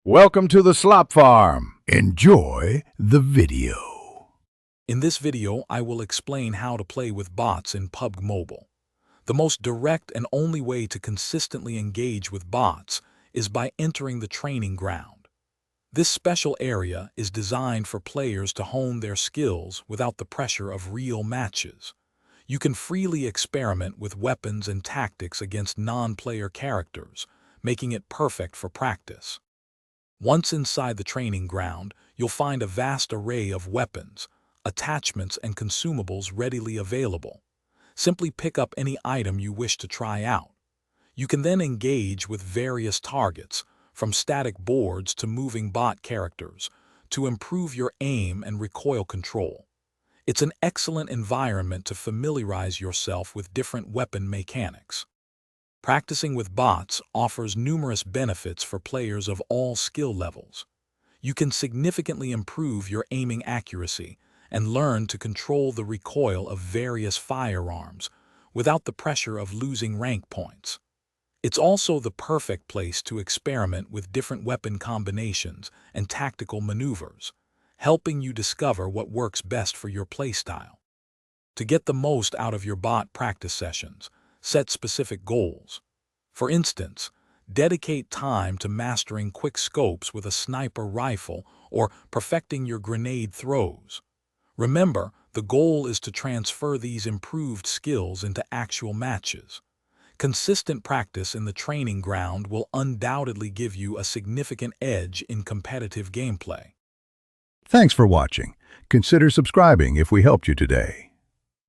Welcome to the Slop Farm. Enjoy the video. In this video, I will explain how to play with bots in PUBG Mobile. The most direct and only way to consistently engage with bots is by entering the training ground. This special area is designed for players to hone their skills without the pressure of real matches. You can freely experiment with weapons and tactics against non-player characters, making it perfect for practice. Once inside the training ground, you'll find a vast array of weapons, attachments, and consumables readily available. Simply pick up any item you wish to try out. You can then engage with various targets, from static boards to moving bot characters, to improve your aim and recoil control. It's an excellent environment to familiarize yourself with different weapon mechanics. Practicing with bots offers numerous benefits for players of all skill levels. You can significantly improve your aiming accuracy and learn to control the recoil of various firearms without the pressure of losing rank points. It's also the perfect place to experiment with different weapon combinations and tactical maneuvers, helping you discover what works best for your playstyle. To get the most out of your bot practice sessions, set specific goals. For instance, dedicate time to mastering quick scopes with a sniper rifle or perfecting your grenade throws. Remember, the goal is to transfer these improved skills into actual matches. Consistent practice in the training ground will undoubtedly give you a significant edge in competitive gameplay. Thanks for watching. Consider subscribing if we helped you today.